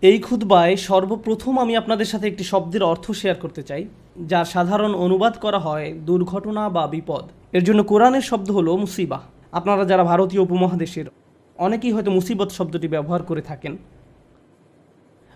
এই খুতবায় সর্বপ্রথম আমি আপনাদের সাথে একটি শব্দের অর্থ শেয়ার করতে চাই, যার সাধারণ অনুবাদ করা হয় দুর্ঘটনা বা বিপদ। এর জন্য কোরআনের শব্দ হলো মুসিবাহ। আপনারা যারা ভারতীয় উপমহাদেশের, অনেকেই হয়তো মুসিবত শব্দটি ব্যবহার করে থাকেন।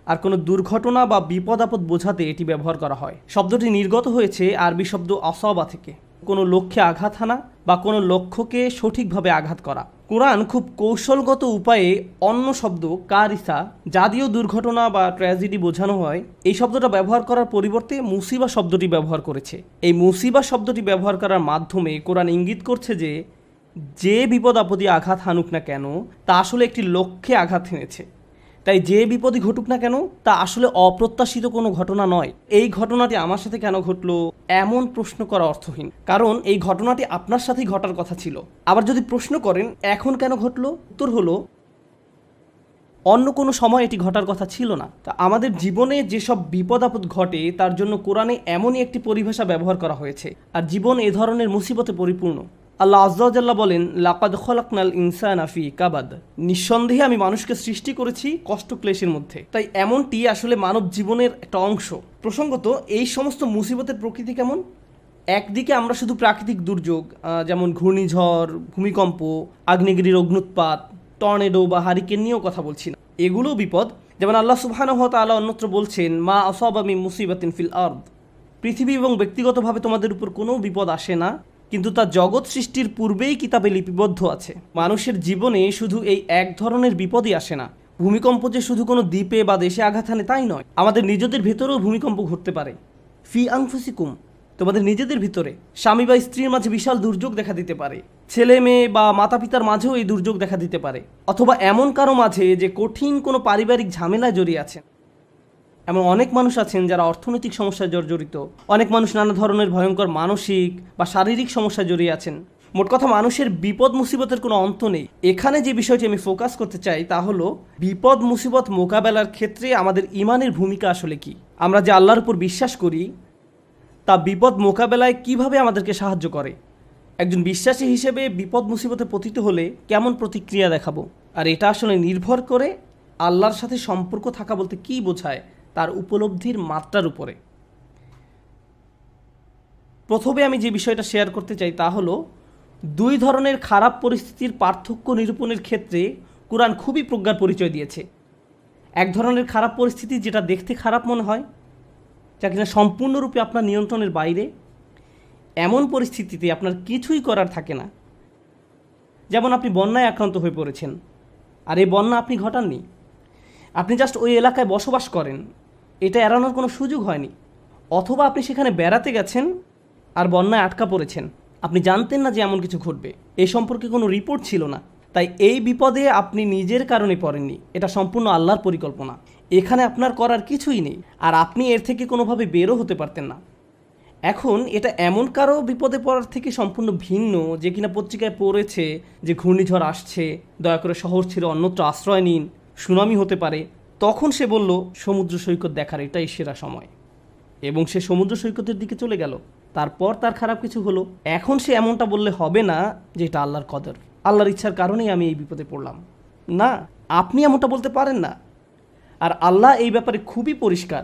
আর কোনো দুর্ঘটনা বা বিপদ আপদ বোঝাতে এটি ব্যবহার করা হয়। শব্দটি নির্গত হয়েছে আরবি শব্দ আসবা থেকে, কোনো লক্ষ্যে আঘাত হানা বা কোনো লক্ষ্যকে সঠিকভাবে আঘাত করা। কোরআন খুব কৌশলগত উপায়ে অন্য শব্দ কারিসা, যা দিয়েও দুর্ঘটনা বা ট্র্যাজেডি বোঝানো হয়, এই শব্দটা ব্যবহার করার পরিবর্তে মুসিবা শব্দটি ব্যবহার করেছে। এই মুসিবা শব্দটি ব্যবহার করার মাধ্যমে কোরআন ইঙ্গিত করছে যে বিপদ আপদে আঘাত হানুক না কেন, তা আসলে একটি লক্ষ্যে আঘাত হেনেছে। তাই যে বিপদই ঘটুক না কেন, তা আসলে অপ্রত্যাশিত কোনো ঘটনা নয়। এই ঘটনাটি আমার সাথে কেন ঘটলো, এমন প্রশ্ন করা অর্থহীন, কারণ এই ঘটনাটি আপনার সাথেই ঘটার কথা ছিল। আবার যদি প্রশ্ন করেন এখন কেন ঘটলো, উত্তর হলো অন্য কোনো সময় এটি ঘটার কথা ছিল না। তা আমাদের জীবনে যেসব বিপদ আপদ ঘটে তার জন্য কোরআনে এমনই একটি পরিভাষা ব্যবহার করা হয়েছে, আর জীবন এ ধরনের মুসিবতে পরিপূর্ণ। আল্লাহ আজ্জা ওয়া জাল্লা বলেন, লাকাদ খলাকনাল ইনসানা ফি কাবাদ, নিঃসন্দেহে আমি মানুষকে সৃষ্টি করেছি কষ্ট ক্লেশের মধ্যে। তাই এমনটি আসলে মানব জীবনের একটা অংশ। প্রসঙ্গত, এই সমস্ত মুসিবতের প্রকৃতি কেমন? একদিকে আমরা শুধু প্রাকৃতিক দুর্যোগ যেমন ঘূর্ণিঝড়, ভূমিকম্প, আগ্নেয়গিরির অগ্নুৎপাত, টর্নেডো বা হারিকেন নিয়েও কথা বলছি না। এগুলোও বিপদ। যেমন আল্লাহ সুবহানাহু ওয়া তাআলা অন্যত্র বলছেন, মা আসাবা মিন মুসিবাতিন ফিল আরদ, পৃথিবী এবং ব্যক্তিগতভাবে তোমাদের উপর কোনো বিপদ আসে না, কিন্তু তা জগৎ সৃষ্টির পূর্বেই কিতাবে লিপিবদ্ধ আছে। মানুষের জীবনে শুধু এই এক ধরনের বিপদই আসে না। ভূমিকম্প যে শুধু কোনো দ্বীপে বা দেশে আঘাত হানে তাই নয়, আমাদের নিজেদের ভেতরেও ভূমিকম্প ঘটতে পারে। ফি আনফুসিকুম, তোমাদের নিজেদের ভিতরে। স্বামী বা স্ত্রীর মাঝে বিশাল দুর্যোগ দেখা দিতে পারে, ছেলে মেয়ে বা মাতা পিতার মাঝেও এই দুর্যোগ দেখা দিতে পারে, অথবা এমন কারো মাঝে যে কঠিন কোনো পারিবারিক ঝামেলায় জড়িয়ে আছেন। এমন অনেক মানুষ আছেন যারা অর্থনৈতিক সমস্যায় জর্জরিত, অনেক মানুষ নানা ধরনের ভয়ঙ্কর মানসিক বা শারীরিক সমস্যায় জড়িয়ে আছেন। মোট কথা, মানুষের বিপদ মুসিবতের কোনো অন্ত নেই। এখানে যে বিষয়টি আমি ফোকাস করতে চাই তা হলো বিপদ মুসিবত মোকাবেলার ক্ষেত্রে আমাদের ইমানের ভূমিকা আসলে কি। আমরা যে আল্লাহর উপর বিশ্বাস করি তা বিপদ মোকাবেলায় কিভাবে আমাদেরকে সাহায্য করে। একজন বিশ্বাসী হিসেবে বিপদ মুসিবতে পতিত হলে কেমন প্রতিক্রিয়া দেখাবো, আর এটা আসলে নির্ভর করে আল্লাহর সাথে সম্পর্ক থাকা বলতে কী বোঝায় তার উপলব্ধির মাত্রার উপরে। প্রথমে আমি যে বিষয়টা শেয়ার করতে চাই তা হলো দুই ধরনের খারাপ পরিস্থিতির পার্থক্য নিরূপণের ক্ষেত্রে কোরআন খুবই প্রজ্ঞার পরিচয় দিয়েছে। এক ধরনের খারাপ পরিস্থিতি যেটা দেখতে খারাপ মনে হয়, যা কিনা সম্পূর্ণরূপে আপনার নিয়ন্ত্রণের বাইরে। এমন পরিস্থিতিতে আপনার কিছুই করার থাকে না। যেমন আপনি বন্যায় আক্রান্ত হয়ে পড়েছেন, আর এই বন্যা আপনি ঘটাননি, আপনি জাস্ট ওই এলাকায় বসবাস করেন, এটা এড়ানোর কোনো সুযোগ হয়নি। অথবা আপনি সেখানে বেড়াতে গেছেন আর বন্যায় আটকা পড়েছেন, আপনি জানতেন না যে এমন কিছু ঘটবে, এ সম্পর্কে কোনো রিপোর্ট ছিল না। তাই এই বিপদে আপনি নিজের কারণে পড়েননি, এটা সম্পূর্ণ আল্লাহর পরিকল্পনা। এখানে আপনার করার কিছুই নেই, আর আপনি এর থেকে কোনোভাবে বেরও হতে পারতেন না। এখন এটা এমন কারো বিপদে পড়ার থেকে সম্পূর্ণ ভিন্ন যে কিনা পত্রিকায় পড়েছে যে ঘূর্ণিঝড় আসছে, দয়া করে শহর ছেড়ে অন্যত্র আশ্রয় নিন, সুনামি হতে পারে। তখন সে বলল সমুদ্র সৈকত দেখার এটাই সেরা সময়, এবং সে সমুদ্র সৈকতের দিকে চলে গেল। তারপর তার খারাপ কিছু হলো। এখন সে এমনটা বললে হবে না যে এটা আল্লাহর কদর, আল্লাহর ইচ্ছার কারণেই আমি এই বিপদে পড়লাম। না, আপনি এমনটা বলতে পারেন না। আর আল্লাহ এই ব্যাপারে খুবই পরিষ্কার।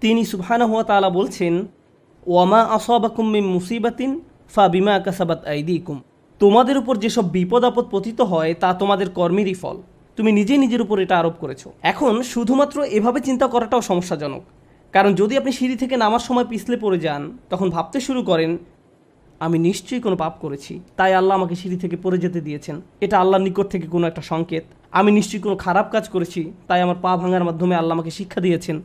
তিনি সুবহানাহু ওয়া তাআলা বলছেন, ওয়ামা আসাবাকুম মিন মুসিবাতিন ফাবিমা কাসাবাত আইদিকুম, তোমাদের উপর যেসব বিপদ আপদ পতিত হয় তা তোমাদের কর্মেরই ফল, তুমি নিজেই নিজের উপর এটা আরোপ করেছো। এখন শুধুমাত্র এভাবে চিন্তা করাটাও সমস্যাজনক, কারণ যদি আপনি সিঁড়ি থেকে নামার সময় পিছলে পড়ে যান, তখন ভাবতে শুরু করেন আমি নিশ্চয়ই কোনো পাপ করেছি, তাই আল্লাহ আমাকে সিঁড়ি থেকে পড়ে যেতে দিয়েছেন, এটা আল্লাহর নিকট থেকে কোনো একটা সংকেত। আমি নিশ্চয়ই কোনো খারাপ কাজ করেছি, তাই আমার পা ভাঙার মাধ্যমে আল্লাহ আমাকে শিক্ষা দিয়েছেন।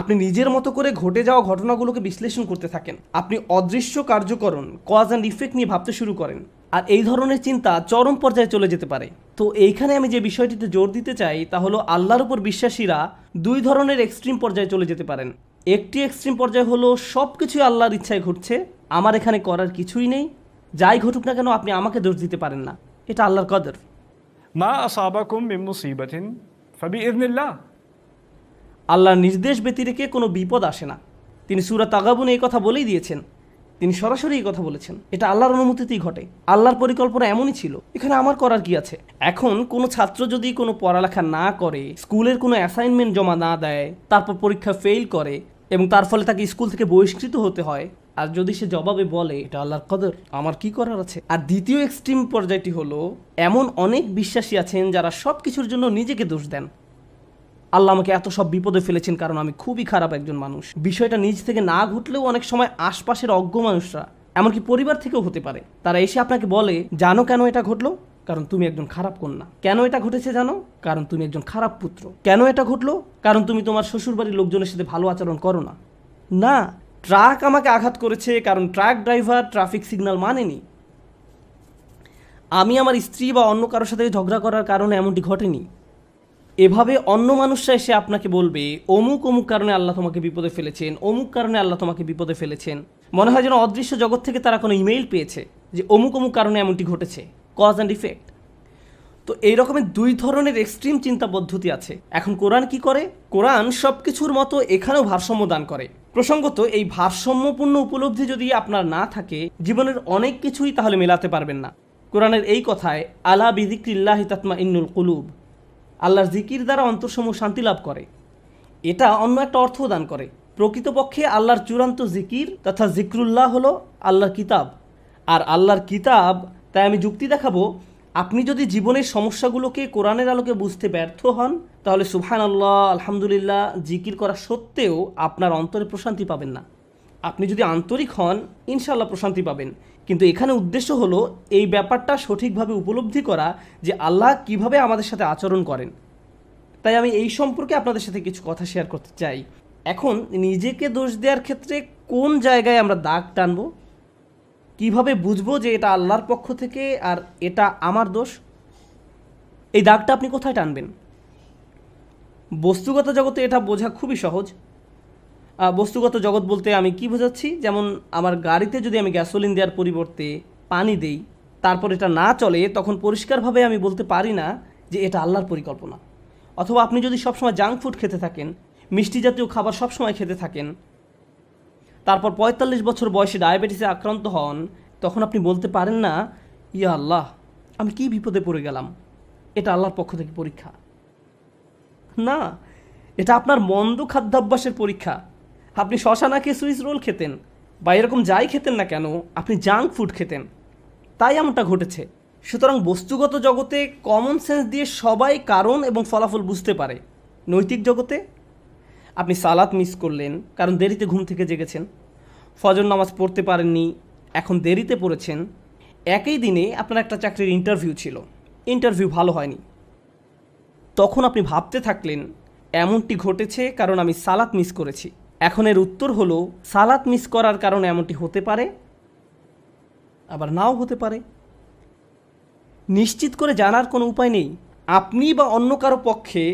আপনি নিজের মতো করে ঘটে যাওয়া ঘটনাগুলোকে বিশ্লেষণ করতে থাকেন। আপনি অদৃশ্য কার্যকরণ, কজ অ্যান্ড ইফেক্ট নিয়ে ভাবতে শুরু করেন, আর এই ধরনের চিন্তা চরম পর্যায়ে চলে যেতে পারে। তো এইখানে আমি যে বিষয়টিতে জোর দিতে চাই তা হলো আল্লাহর উপর বিশ্বাসীরা দুই ধরনের এক্সট্রিম পর্যায়ে চলে যেতে পারেন। একটি এক্সট্রিম পর্যায়ে হলো সব কিছুই আল্লাহর ইচ্ছায় ঘটছে, আমার এখানে করার কিছুই নেই, যাই ঘটুক না কেন আপনি আমাকে দোষ দিতে পারেন না, এটা আল্লাহর কদর। মা আসাবাকুম মিন মুসিবাতিন ফাবিইযনিল্লাহ, আল্লাহর নির্দেশ ব্যতিরেকে কোনো বিপদ আসে না। তিনি সূরা তাগাবুনে এই কথা বলেই দিয়েছেন, তিনি সরাসরি এই কথা বলেছেন। এটা আল্লাহর অনুমতিতেই ঘটে, আল্লাহর পরিকল্পনা এমনই ছিল, এখানে আমার করার কি আছে। এখন কোনো ছাত্র যদি কোনো পড়ালেখা না করে, স্কুলের কোনো অ্যাসাইনমেন্ট জমা না দেয়, তারপর পরীক্ষা ফেল করে এবং তার ফলে তাকে স্কুল থেকে বহিষ্কৃত হতে হয়, আর যদি সে জবাবে বলে এটা আল্লাহর কদর, আমার কি করার আছে। আর দ্বিতীয় এক্সট্রিম পর্যায়টি হলো, এমন অনেক বিশ্বাসী আছেন যারা সব কিছুর জন্য নিজেকে দোষ দেন। আল্লাহ আমাকে এত সব বিপদে ফেলেছেন কারণ আমি খুবই খারাপ একজন মানুষ। বিষয়টা নিজ থেকে না ঘটলেও অনেক সময় আশপাশের অজ্ঞ মানুষরা, এমনকি পরিবার থেকেও হতে পারে, তারা এসে আপনাকে বলে, জানো কেন এটা ঘটলো? কারণ তুমি একজন খারাপ কন্যা। কেন এটা ঘটেছে জানো? কারণ তুমি একজন খারাপ পুত্র। কেন এটা ঘটলো? কারণ তুমি তোমার শ্বশুরবাড়ির লোকজনের সাথে ভালো আচরণ করো না। না, ট্রাক আমাকে আঘাত করেছে কারণ ট্রাক ড্রাইভার ট্রাফিক সিগন্যাল মানেনি। আমি আমার স্ত্রী বা অন্য কারোর সাথে ঝগড়া করার কারণে এমনটি ঘটেনি। এভাবে অন্য মানুষরা এসে আপনাকে বলবে, অমুক অমুক কারণে আল্লাহ তোমাকে বিপদে ফেলেছেন, অমুক কারণে আল্লাহ তোমাকে বিপদে ফেলেছেন। মনে হয় যেন অদৃশ্য জগৎ থেকে তারা কোনো ইমেইল পেয়েছে যে অমুক অমুক কারণে এমনটি ঘটেছে, কজ অ্যান্ড ইফেক্ট। তো এই রকমের দুই ধরনের এক্সট্রিম চিন্তা পদ্ধতি আছে। এখন কোরআন কি করে? কোরআন সব কিছুর মতো এখানেও ভারসাম্য দান করে। প্রসঙ্গত, এই ভারসাম্যপূর্ণ উপলব্ধি যদি আপনার না থাকে, জীবনের অনেক কিছুই তাহলে মেলাতে পারবেন না। কোরআনের এই কথায়, আলা বিযিকরিল্লাহি তাতমাইন্নুল কুলুব, আল্লাহর জিকির দ্বারা অন্তরসমূহ শান্তি লাভ করে, এটা অন্য একটা অর্থ দান করে। প্রকৃতপক্ষে আল্লাহর চূড়ান্ত জিকির তথা জিক্রুল্লাহ হলো আল্লাহর কিতাব। আর আল্লাহর কিতাব, তাই আমি যুক্তি দেখাবো, আপনি যদি জীবনের সমস্যাগুলোকে কোরআনের আলোকে বুঝতে ব্যর্থ হন, তাহলে সুবহানাল্লাহ, আলহামদুলিল্লাহ জিকির করা সত্ত্বেও আপনার অন্তরে প্রশান্তি পাবেন না। আপনি যদি আন্তরিক হন, ইনশাআল্লাহ প্রশান্তি পাবেন। কিন্তু এখানে উদ্দেশ্য হলো এই ব্যাপারটা সঠিকভাবে উপলব্ধি করা যে আল্লাহ কিভাবে আমাদের সাথে আচরণ করেন। তাই আমি এই সম্পর্কে আপনাদের সাথে কিছু কথা শেয়ার করতে চাই। এখন নিজেকে দোষ দেওয়ার ক্ষেত্রে কোন জায়গায় আমরা দাগ টানবো, কিভাবে বুঝবো যে এটা আল্লাহর পক্ষ থেকে আর এটা আমার দোষ? এই দাগটা আপনি কোথায় টানবেন? বস্তুগত জগতে এটা বোঝা খুবই সহজ। বস্তুগত জগৎ বলতে আমি কি বোঝাচ্ছি, যেমন আমার গাড়িতে যদি আমি গ্যাসোলিন দেওয়ার পরিবর্তে পানি দেই, তারপর এটা না চলে, তখন পরিষ্কারভাবে আমি বলতে পারি না যে এটা আল্লাহর পরিকল্পনা। অথবা আপনি যদি সবসময় জাঙ্ক ফুড খেতে থাকেন, মিষ্টি জাতীয় খাবার সবসময় খেতে থাকেন, তারপর ৪৫ বছর বয়সে ডায়াবেটিসে আক্রান্ত হন, তখন আপনি বলতে পারেন না, ইয়া আল্লাহ, আমি কি বিপদে পড়ে গেলাম, এটা আল্লাহর পক্ষ থেকে পরীক্ষা। না, এটা আপনার মন্দ খাদ্যাভ্যাসের পরীক্ষা। আপনি শশা না খেয়ে সুইস রোল খেতেন, বা এরকম যাই খেতেন না কেন, আপনি জাঙ্ক ফুড খেতেন, তাই এমনটা ঘটেছে। সুতরাং বস্তুগত জগতে কমন সেন্স দিয়ে সবাই কারণ এবং ফলাফল বুঝতে পারে। নৈতিক জগতে আপনি সালাত মিস করলেন কারণ দেরিতে ঘুম থেকে জেগেছেন, ফজর নামাজ পড়তে পারেননি, এখন দেরিতে পড়েছেন। একই দিনে আপনার একটা চাকরির ইন্টারভিউ ছিল, ইন্টারভিউ ভালো হয়নি, তখন আপনি ভাবতে থাকলেন এমনটি ঘটেছে কারণ আমি সালাত মিস করেছি। এখন এর উত্তর হলো, সালাত মিস করার কারণে এমনটি হতে পারে, আবার নাও হতে পারে। নিশ্চিত করে জানার কোনো উপায় নেই। আপনি বা অন্য কারো পক্ষে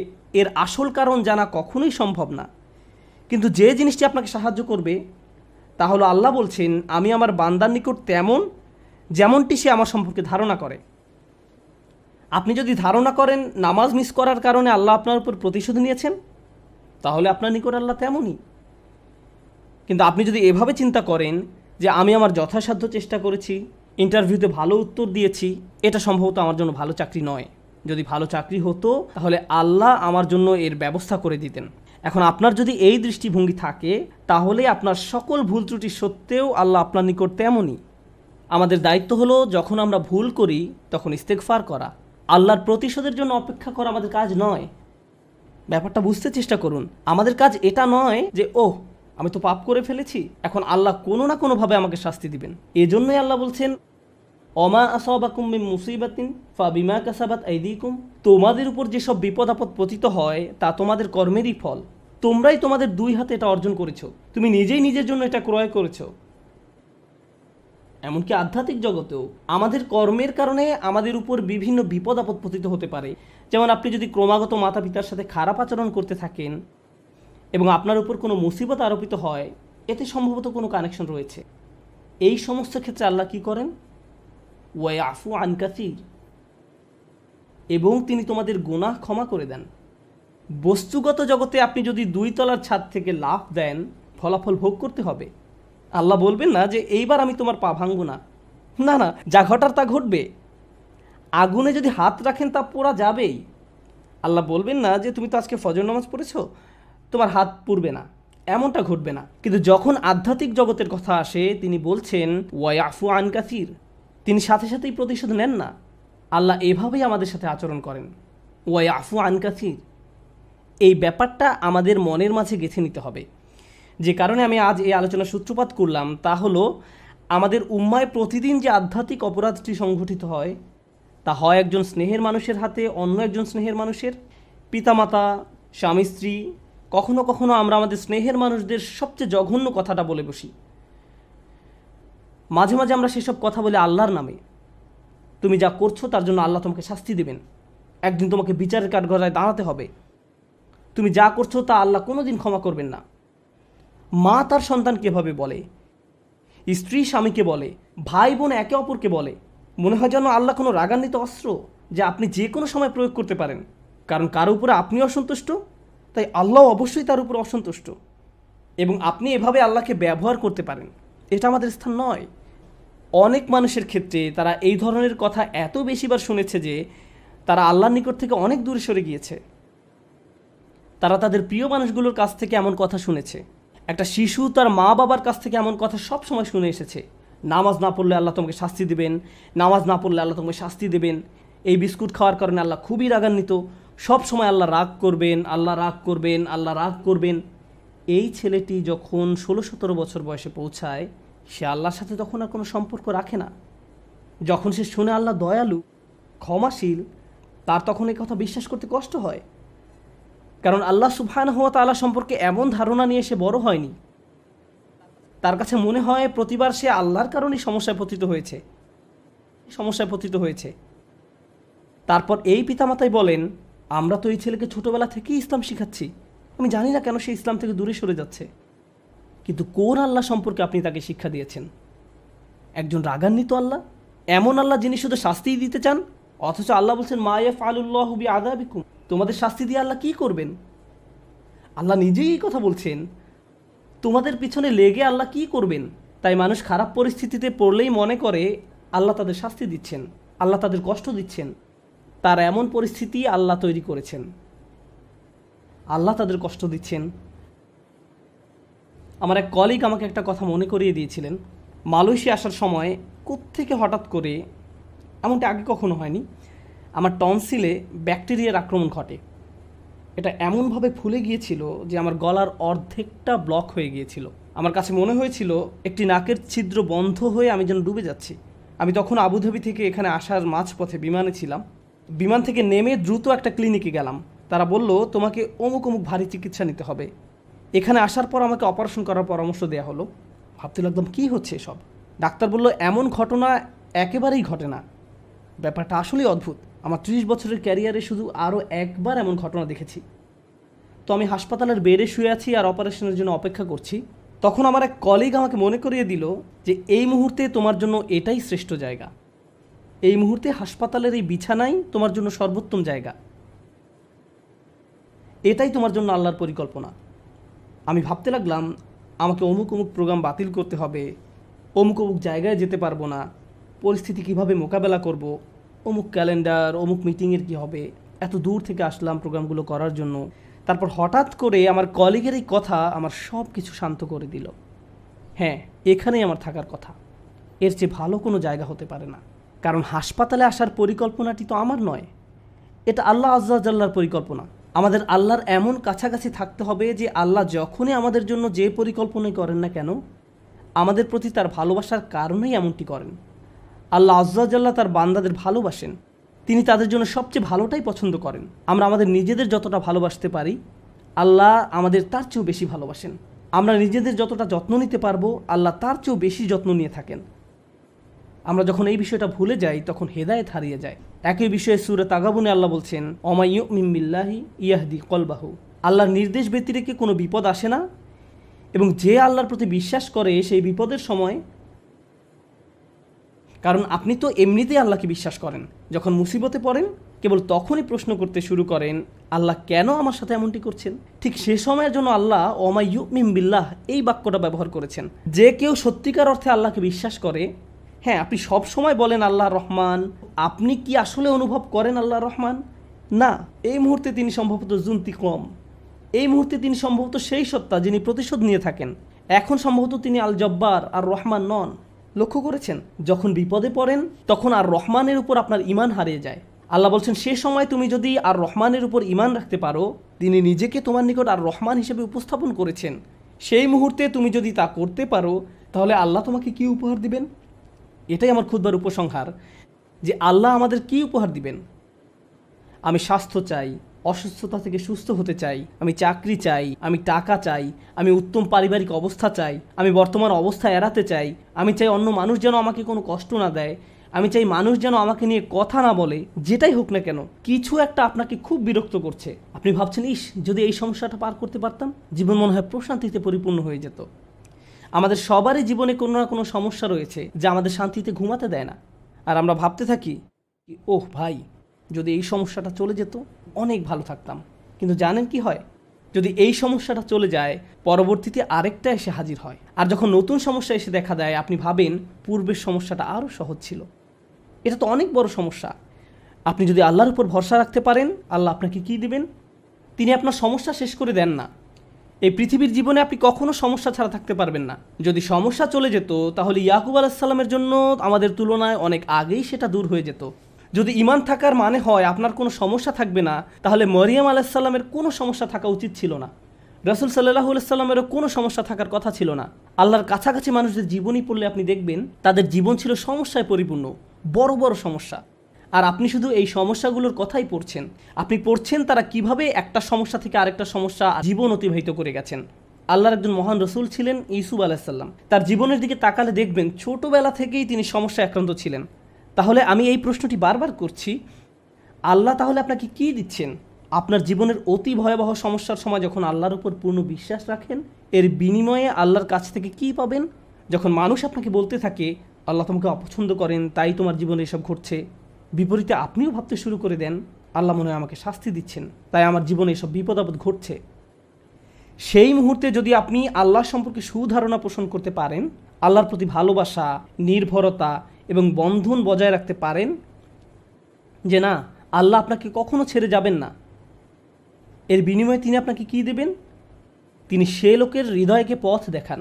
এর আসল কারণ জানা কখনোই সম্ভব না। কিন্তু যে জিনিসটি আপনাকে সাহায্য করবে তা হলো, আল্লাহ বলছেন, আমি আমার বান্দার নিকট তেমন যেমনটি সে আমার সম্পর্কে ধারণা করে। আপনি যদি ধারণা করেন নামাজ মিস করার কারণে আল্লাহ আপনার উপর প্রতিশোধ নিয়েছেন, তাহলে আপনার নিকট আল্লাহ তেমনই। কিন্তু আপনি যদি এভাবে চিন্তা করেন যে আমি আমার যথাসাধ্য চেষ্টা করেছি, ইন্টারভিউতে ভালো উত্তর দিয়েছি, এটা সম্ভবত আমার জন্য ভালো চাকরি নয়, যদি ভালো চাকরি হতো তাহলে আল্লাহ আমার জন্য এর ব্যবস্থা করে দিতেন। এখন আপনার যদি এই দৃষ্টিভঙ্গি থাকে, তাহলে আপনার সকল ভুল ত্রুটি সত্ত্বেও আল্লাহ আপনার নিকট তেমনই। আমাদের দায়িত্ব হলো, যখন আমরা ভুল করি তখন ইস্তেগফার করা। আল্লাহর প্রতিশোধের জন্য অপেক্ষা করা আমাদের কাজ নয়। ব্যাপারটা বুঝতে চেষ্টা করুন। আমাদের কাজ এটা নয় যে ওহ, আমি তো পাপ করে ফেলেছি, এখন আল্লাহ কোনো না কোনোভাবে আমাকে শাস্তি দিবেন। এজন্যই আল্লাহ বলছেন, অমা আসাবাকুম মিন মুসিবাতিন ফাবিমা কাসাবাত আইদিকুম, তোমাদের উপর যেসব বিপদ আপদ পতিত হয় তা তোমাদের কর্মেরই ফল। তোমরাই তোমাদের দুই হাতে এটা অর্জন করেছো, তুমি নিজেই নিজের জন্য এটা ক্রয় করেছো। এমনকি আধ্যাত্মিক জগতেও আমাদের কর্মের কারণে আমাদের উপর বিভিন্ন বিপদ আপদ পতিত হতে পারে। যেমন আপনি যদি ক্রমাগত মাতা পিতার সাথে খারাপ আচরণ করতে থাকেন এবং আপনার উপর কোনো মুসিবত আরোপিত হয়, এতে সম্ভবত কোনো কানেকশন রয়েছে। এই সমস্ত ক্ষেত্রে আল্লাহ কি করেন? ওয়ায়াফু আন কাসীর, এবং তিনি তোমাদের গুনাহ ক্ষমা করে দেন। বস্তুগত জগতে আপনি যদি 2 তলার ছাদ থেকে লাফ দেন, ফলাফল ভোগ করতে হবে। আল্লাহ বলবেন না যে এইবার আমি তোমার পা ভাঙবো না। না না, যা ঘটার তা ঘটবে। আগুনে যদি হাত রাখেন তা পোড়া যাবেই। আল্লাহ বলবেন না যে তুমি তো আজকে ফজর নামাজ পড়েছো, তোমার হাত পুড়বে না, এমনটা ঘটবে না। কিন্তু যখন আধ্যাত্মিক জগতের কথা আসে, তিনি বলছেন ওয়াইফু আন কাসির, তিনি সাথে সাথেই প্রতিশোধ নেন না। আল্লাহ এভাবেই আমাদের সাথে আচরণ করেন, ওয়াইফু আন কাসির। এই ব্যাপারটা আমাদের মনের মাঝে গেঁথে নিতে হবে। যে কারণে আমি আজ এই আলোচনার সূত্রপাত করলাম তা হলো, আমাদের উম্মায় প্রতিদিন যে আধ্যাত্মিক অপরাধটি সংঘটিত হয়, তা হয় একজন স্নেহের মানুষের হাতে অন্য একজন স্নেহের মানুষের, পিতামাতা, স্বামী স্ত্রী। কখনো কখনো আমরা আমাদের স্নেহের মানুষদের সবচেয়ে জঘন্য কথাটা বলে বসি। মাঝে মাঝে আমরা সেসব কথা বলি আল্লাহর নামে। তুমি যা করছো তার জন্য আল্লাহ তোমাকে শাস্তি দেবেন, একদিন তোমাকে বিচারের কাঠগড়ায় দাঁড়াতে হবে। তুমি যা করছো তা আল্লাহ কোনোদিন ক্ষমা করবেন না। মা তার সন্তানকে এভাবে বলে, স্ত্রী স্বামীকে বলে, ভাই বোন একে অপরকে বলে। মনে হয় যেন আল্লাহ কোনো রাগান্বিত অস্ত্র যা আপনি যে কোনো সময় প্রয়োগ করতে পারেন। কারণ কারো উপরে আপনি অসন্তুষ্ট, তাই আল্লাহ অবশ্যই তার উপর অসন্তুষ্ট, এবং আপনি এভাবে আল্লাহকে ব্যবহার করতে পারেন। এটা আমাদের স্থান নয়। অনেক মানুষের ক্ষেত্রে তারা এই ধরনের কথা এত বেশিবার শুনেছে যে তারা আল্লাহর নিকট থেকে অনেক দূরে সরে গিয়েছে। তারা তাদের প্রিয় মানুষগুলোর কাছ থেকে এমন কথা শুনেছে। একটা শিশু তার মা বাবার কাছ থেকে এমন কথা সব সময় শুনে এসেছে, নামাজ না পড়লে আল্লাহ তোমাকে শাস্তি দেবেন, নামাজ না পড়লে আল্লাহ তোমাকে শাস্তি দেবেন, এই বিস্কুট খাওয়ার কারণে আল্লাহ খুবই রাগান্বিত, সব সময় আল্লাহ রাগ করবেন, আল্লাহ রাগ করবেন, আল্লাহ রাগ করবেন। এই ছেলেটি যখন 16-17 বছর বয়সে পৌঁছায়, সে আল্লাহর সাথে তখন আর কোনো সম্পর্ক রাখে না। যখন সে শুনে আল্লাহ দয়ালু, ক্ষমাশীল, তার তখন এই কথা বিশ্বাস করতে কষ্ট হয়। কারণ আল্লাহ সুবহানাহু ওয়া তাআলা সম্পর্কে এমন ধারণা নিয়ে সে বড় হয়নি। তার কাছে মনে হয় প্রতিবার সে আল্লাহর কারণেই সমস্যায় পতিত হয়েছে। তারপর এই পিতামাতাই বলেন, আমরা তো এই ছেলেকে ছোটবেলা থেকেই ইসলাম শিখাচ্ছি, আমি জানি না কেন সে ইসলাম থেকে দূরে সরে যাচ্ছে। কিন্তু কোন আল্লাহ সম্পর্কে আপনি তাকে শিক্ষা দিয়েছেন? একজন রাগান্বিত আল্লাহ, এমন আল্লাহ যিনি শুধু শাস্তিই দিতে চান। অথচ আল্লাহ বলছেন মা ইয়াফআলুল্লাহু বিআযাবিকুম, তোমাদের শাস্তি দিয়ে আল্লাহ কি করবেন? আল্লাহ নিজেই এই কথা বলছেন, তোমাদের পিছনে লেগে আল্লাহ কি করবেন? তাই মানুষ খারাপ পরিস্থিতিতে পড়লেই মনে করে আল্লাহ তাদের শাস্তি দিচ্ছেন, আল্লাহ তাদের কষ্ট দিচ্ছেন। তার এমন পরিস্থিতি আল্লাহ তৈরি করেছেন, আল্লাহ তাদের কষ্ট দিচ্ছেন। আমার এক কলিগ আমাকে একটা কথা মনে করিয়ে দিয়েছিলেন। মালয়েশিয়া আসার সময় কোত্থেকে হঠাৎ করে, এমনটা আগে কখনো হয়নি, আমার টনসিলে ব্যাকটেরিয়ার আক্রমণ ঘটে। এটা এমনভাবে ফুলে গিয়েছিল যে আমার গলার অর্ধেকটা ব্লক হয়ে গিয়েছিল। আমার কাছে মনে হয়েছিল একটি নাকের ছিদ্র বন্ধ হয়ে আমি যেন ডুবে যাচ্ছি। আমি তখন আবুধাবি থেকে এখানে আসার মাঝপথে বিমানে ছিলাম। বিমান থেকে নেমে দ্রুত একটা ক্লিনিকে গেলাম। তারা বলল তোমাকে অমুক অমুক ভারী চিকিৎসা নিতে হবে। এখানে আসার পর আমাকে অপারেশন করার পরামর্শ দেওয়া হলো। ভাবতে লাগলাম কী হচ্ছে এসব। ডাক্তার বলল এমন ঘটনা একেবারেই ঘটে না। ব্যাপারটা আসলেই অদ্ভুত। আমার 30 বছরের ক্যারিয়ারে শুধু আরও একবার এমন ঘটনা দেখেছি। তো আমি হাসপাতালের বেডে শুয়ে আছি আর অপারেশনের জন্য অপেক্ষা করছি। তখন আমার এক কলিগ আমাকে মনে করিয়ে দিল যে এই মুহূর্তে তোমার জন্য এটাই শ্রেষ্ঠ জায়গা। এই মুহূর্তে হাসপাতালের এই বিছানাই তোমার জন্য সর্বোত্তম জায়গা। এটাই তোমার জন্য আল্লাহর পরিকল্পনা। আমি ভাবতে লাগলাম আমাকে অমুক অমুক প্রোগ্রাম বাতিল করতে হবে, অমুক অমুক জায়গায় যেতে পারবো না, পরিস্থিতি কিভাবে মোকাবেলা করব, অমুক ক্যালেন্ডার, অমুক মিটিংয়ের কী হবে। এত দূর থেকে আসলাম প্রোগ্রামগুলো করার জন্য। তারপর হঠাৎ করে আমার কলিগের এই কথা আমার সব কিছু শান্ত করে দিল। হ্যাঁ, এখানেই আমার থাকার কথা, এর চেয়ে ভালো কোনো জায়গা হতে পারে না। কারণ হাসপাতালে আসার পরিকল্পনাটি তো আমার নয়, এটা আল্লাহ আজ্জা জাল্লার পরিকল্পনা। আমাদের আল্লাহর এমন কাছাকাছি থাকতে হবে যে আল্লাহ যখনই আমাদের জন্য যে পরিকল্পনাই করেন না কেন, আমাদের প্রতি তার ভালোবাসার কারণেই এমনটি করেন। আল্লাহ আজ্জা জাল্লা তার বান্দাদের ভালোবাসেন, তিনি তাদের জন্য সবচেয়ে ভালোটাই পছন্দ করেন। আমরা আমাদের নিজেদের যতটা ভালোবাসতে পারি, আল্লাহ আমাদের তার চেয়েও বেশি ভালোবাসেন। আমরা নিজেদের যতটা যত্ন নিতে পারবো, আল্লাহ তার চেয়েও বেশি যত্ন নিয়ে থাকেন। আমরা যখন এই বিষয়টা ভুলে যাই তখন হেদায়েত হারিয়ে যায়। একই বিষয়ে সূরা তাগাবুনে আল্লাহ বলছেন ওমাই ইউমিন বিল্লাহি ইয়াহদি কলবাহু, আল্লাহর নির্দেশ ব্যতিরেকে কোনো বিপদ আসে না, এবং যে আল্লাহর প্রতি বিশ্বাস করে সেই বিপদের সময়, কারণ আপনি তো এমনিতেই আল্লাহকে বিশ্বাস করেন, যখন মুসিবতে পড়েন কেবল তখনই প্রশ্ন করতে শুরু করেন, আল্লাহ কেন আমার সাথে এমনটি করছেন? ঠিক সে সময়ের জন্য আল্লাহ ওমা ইউমিন বিল্লাহ এই বাক্যটা ব্যবহার করেছেন। যে কেউ সত্যিকার অর্থে আল্লাহকে বিশ্বাস করে, হ্যাঁ আপনি সব সময় বলেন আল্লাহ রহমান, আপনি কি আসলে অনুভব করেন আল্লাহ রহমান? না, এই মুহূর্তে তিনি সম্ভবত জুন্তিকম, এই মুহূর্তে তিনি সম্ভবত সেই সত্তা যিনি প্রতিশোধ নিয়ে থাকেন। এখন সম্ভবত তিনি আল জব্বার আর রহমান নন। লক্ষ্য করেছেন, যখন বিপদে পড়েন তখন আর রহমানের উপর আপনার ঈমান হারিয়ে যায়। আল্লাহ বলছেন, সে সময় তুমি যদি আর রহমানের উপর ঈমান রাখতে পারো, তিনি নিজেকে তোমার নিকট আর রহমান হিসেবে উপস্থাপন করেছেন, সেই মুহূর্তে তুমি যদি তা করতে পারো, তাহলে আল্লাহ তোমাকে কি উপহার দিবেন? এটাই আমার খুতবার উপসংহার, যে আল্লাহ আমাদের কি উপহার দিবেন। আমি স্বাস্থ্য চাই, অসুস্থতা থেকে সুস্থ হতে চাই, আমি চাকরি চাই, আমি টাকা চাই, আমি উত্তম পারিবারিক অবস্থা চাই, আমি বর্তমান অবস্থা এড়াতে চাই, আমি চাই অন্য মানুষ যেন আমাকে কোনো কষ্ট না দেয়, আমি চাই মানুষ যেন আমাকে নিয়ে কথা না বলে। যেটাই হোক না কেন, কিছু একটা আপনাকে খুব বিরক্ত করছে। আপনি ভাবছেন, ইস যদি এই সমস্যাটা পার করতে পারতাম, জীবন মনে হয় প্রশান্তিতে পরিপূর্ণ হয়ে যেত। আমাদের সবারই জীবনে কোনো না কোনো সমস্যা রয়েছে যা আমাদের শান্তিতে ঘুমাতে দেয় না। আর আমরা ভাবতে থাকি, ওহ ভাই, যদি এই সমস্যাটা চলে যেত অনেক ভালো থাকতাম। কিন্তু জানেন কি হয়? যদি এই সমস্যাটা চলে যায়, পরবর্তীতে আরেকটা এসে হাজির হয়। আর যখন নতুন সমস্যা এসে দেখা দেয়, আপনি ভাবেন পূর্বের সমস্যাটা আরও সহজ ছিল। এটা তো অনেক বড় সমস্যা। আপনি যদি আল্লাহর উপর ভরসা রাখতে পারেন, আল্লাহ আপনাকে কি দিবেন? তিনি আপনার সমস্যা শেষ করে দেন না। এই পৃথিবীর জীবনে আপনি কখনো সমস্যা ছাড়া থাকতে পারবেন না। যদি সমস্যা চলে যেত, তাহলে ইয়াকুব আলাইহিস সালামের জন্য আমাদের তুলনায় অনেক আগেই সেটা দূর হয়ে যেত। যদি ঈমান থাকার মানে হয় আপনার কোনো সমস্যা থাকবে না, তাহলে মরিয়ম আলাইহিস সালামের কোনো সমস্যা থাকা উচিত ছিল না। রাসূল সাল্লাল্লাহু আলাইহি সাল্লামেরও কোনো সমস্যা থাকার কথা ছিল না। আল্লাহর কাছাকাছি মানুষদের জীবনী পড়লে আপনি দেখবেন তাদের জীবন ছিল সমস্যায় পরিপূর্ণ, বড় বড় সমস্যা। আর আপনি শুধু এই সমস্যাগুলোর কথাই পড়ছেন। আপনি পড়ছেন তারা কিভাবে একটা সমস্যা থেকে আরেকটা সমস্যা জীবন অতিবাহিত করে গেছেন। আল্লাহর একজন মহান রসুল ছিলেন ইউসুফ আলাইহিস সালাম। তার জীবনের দিকে তাকালে দেখবেন ছোটবেলা থেকেই তিনি সমস্যায় আক্রান্ত ছিলেন। তাহলে আমি এই প্রশ্নটি বারবার করছি, আল্লাহ তাহলে আপনাকে কি দিচ্ছেন? আপনার জীবনের অতি ভয়াবহ সমস্যার সময় যখন আল্লাহর উপর পূর্ণ বিশ্বাস রাখেন, এর বিনিময়ে আল্লাহর কাছ থেকে কি পাবেন? যখন মানুষ আপনাকে বলতে থাকে আল্লাহ তোমাকে অপছন্দ করেন, তাই তোমার জীবনে এসব ঘটছে, বিপরীতে আপনিও ভাবতে শুরু করে দেন আল্লাহ মনে হয় আমাকে শাস্তি দিচ্ছেন, তাই আমার জীবনে এসব বিপদ আপদ ঘটছে। সেই মুহূর্তে যদি আপনি আল্লাহ সম্পর্কে সুধারণা পোষণ করতে পারেন, আল্লাহর প্রতি ভালোবাসা, নির্ভরতা এবং বন্ধন বজায় রাখতে পারেন, যে না আল্লাহ আপনাকে কখনো ছেড়ে যাবেন না, এর বিনিময়ে তিনি আপনাকে কি দেবেন? তিনি সে লোকের হৃদয়কে পথ দেখান।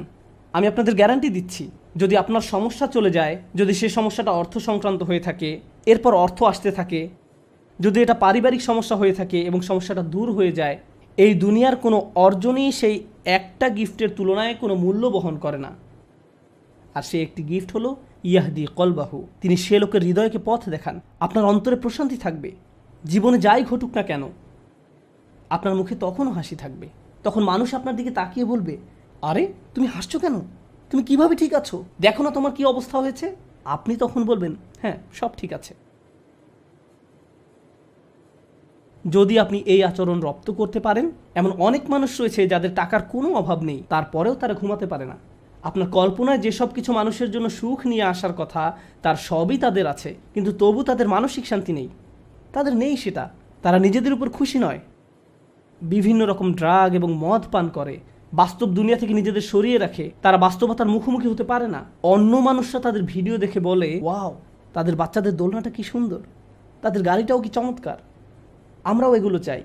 আমি আপনাদের গ্যারান্টি দিচ্ছি, যদি আপনার সমস্যা চলে যায়, যদি সে সমস্যাটা অর্থ সংক্রান্ত হয়ে থাকে, এরপর অর্থ আসতে থাকে, যদি এটা পারিবারিক সমস্যা হয়ে থাকে এবং সমস্যাটা দূর হয়ে যায়, এই দুনিয়ার কোনো অর্জনই সেই একটা গিফটের তুলনায় কোনো মূল্য বহন করে না। আর সে একটি গিফট হলো ইয়াহদি কলবাহু, তিনি সে লোকের হৃদয়কে পথ দেখান। আপনার অন্তরে প্রশান্তি থাকবে, জীবনে যাই ঘটুক না কেন আপনার মুখে তখনও হাসি থাকবে। তখন মানুষ আপনার দিকে তাকিয়ে বলবে, আরে তুমি হাসছো কেন? তুমি কিভাবে ঠিক আছো? দেখো না তোমার কি অবস্থা হয়েছে। আপনি তখন বলবেন, হ্যাঁ সব ঠিক আছে। যদি আপনি এই আচরণ রপ্ত করতে পারেন, এমন অনেক মানুষ রয়েছে যাদের টাকার কোনো অভাব নেই, তারপরেও তারা ঘুমাতে পারে না। আপনার কল্পনায় যেসব কিছু মানুষের জন্য সুখ নিয়ে আসার কথা, তার সবই তাদের আছে, কিন্তু তবু তাদের মানসিক শান্তি নেই। তাদের নেই সেটা। তারা নিজেদের উপর খুশি নয়, বিভিন্ন রকম ড্রাগ এবং মদ পান করে, বাস্তব দুনিয়া থেকে নিজেদের সরিয়ে রাখে। তারা বাস্তবতার মুখোমুখি হতে পারে না। অন্য মানুষরা তাদের ভিডিও দেখে বলে, ওয়াও তাদের বাচ্চাদের দোলনাটা কি সুন্দর, তাদের গাড়িটাও কি চমৎকার, আমরাও এগুলো চাই।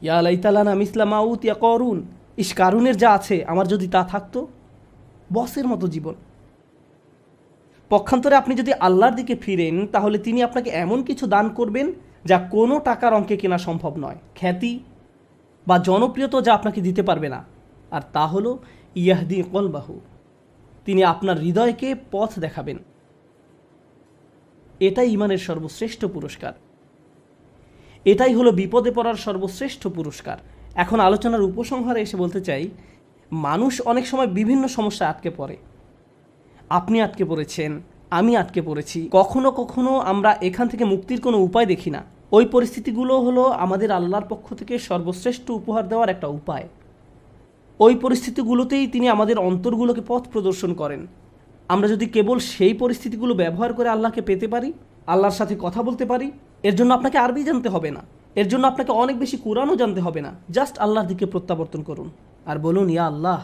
ইয়া লাইতালানা মিসলা মা উতিয়া করুন, ইস কারুনের যা আছে আমার যদি তা থাকতো। বসের মতো জীবন। পক্ষান্তরে আপনি যদি আল্লাহর দিকে ফিরেন, তাহলে তিনি আপনাকে এমন কিছু দান করবেন যা কোনো টাকার অঙ্কে কেনা সম্ভব নয়, খ্যাতি বা জনপ্রিয়তা যা আপনাকে দিতে পারবে না। আর তা হলো ইয়াহদি কলবাহু, তিনি আপনার হৃদয়কে পথ দেখাবেন। এটাই ঈমানের সর্বশ্রেষ্ঠ পুরস্কার, এটাই হলো বিপদে পড়ার সর্বশ্রেষ্ঠ পুরস্কার। এখন আলোচনার উপসংহারে এসে বলতে চাই, মানুষ অনেক সময় বিভিন্ন সমস্যায় আটকে পড়ে। আপনি আটকে পড়েছেন, আমি আটকে পড়েছি। কখনো কখনো আমরা এখান থেকে মুক্তির কোনো উপায় দেখি না। ওই পরিস্থিতিগুলো হলো আমাদের আল্লাহর পক্ষ থেকে সর্বশ্রেষ্ঠ উপহার দেওয়ার একটা উপায়। ওই পরিস্থিতিগুলোতেই তিনি আমাদের অন্তরগুলোকে পথ প্রদর্শন করেন। আমরা যদি কেবল সেই পরিস্থিতিগুলো ব্যবহার করে আল্লাহকে পেতে পারি, আল্লাহর সাথে কথা বলতে পারি, এর জন্য আপনাকে আরবি জানতে হবে না, এর জন্য আপনাকে অনেক বেশি কোরআনও জানতে হবে না। জাস্ট আল্লাহর দিকে প্রত্যাবর্তন করুন আর বলুন, ইয়া আল্লাহ,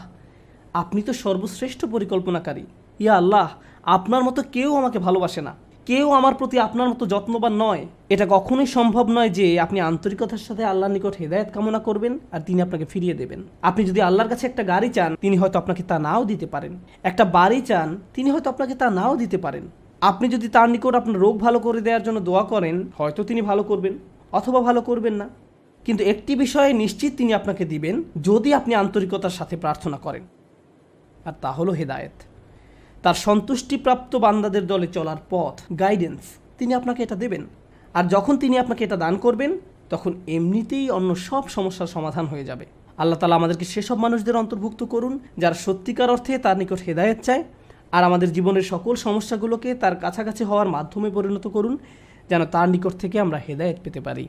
আপনি তো সর্বশ্রেষ্ঠ পরিকল্পনাকারী। ইয়া আল্লাহ, আপনার মতো কেউ আমাকে ভালোবাসে না, কেউ আমার প্রতি আপনার মতো যত্নবান নয়। এটা কখনোই সম্ভব নয় যে আপনি আন্তরিকতার সাথে আল্লাহর নিকট হেদায়েত কামনা করবেন আর তিনি আপনাকে ফিরিয়ে দেবেন। আপনি যদি আল্লাহর কাছে একটা গাড়ি চান, তিনি হয়তো আপনাকে তা নাও দিতে পারেন। একটা বাড়ি চান, তিনি হয়তো আপনাকে তা নাও দিতে পারেন। আপনি যদি তার নিকট আপনার রোগ ভালো করে দেওয়ার জন্য দোয়া করেন, হয়তো তিনি ভালো করবেন অথবা ভালো করবেন না। কিন্তু একটি বিষয়ে নিশ্চিত তিনি আপনাকে দিবেন, যদি আপনি আন্তরিকতার সাথে প্রার্থনা করেন, আর তা হলো হেদায়েত। তার সন্তুষ্টিপ্রাপ্ত বান্দাদের দলে চলার পথ, গাইডেন্স, তিনি আপনাকে এটা দেবেন। আর যখন তিনি আপনাকে এটা দান করবেন, তখন এমনিতেই অন্য সব সমস্যার সমাধান হয়ে যাবে। আল্লাহ তাআলা আমাদেরকে সেসব মানুষদের অন্তর্ভুক্ত করুন যারা সত্যিকার অর্থে তার নিকট হেদায়েত চায়, আর আমাদের জীবনের সকল সমস্যাগুলোকে তার কাছাকাছি হওয়ার মাধ্যমে পরিণত করুন, যেন তার নিকট থেকে আমরা হেদায়েত পেতে পারি।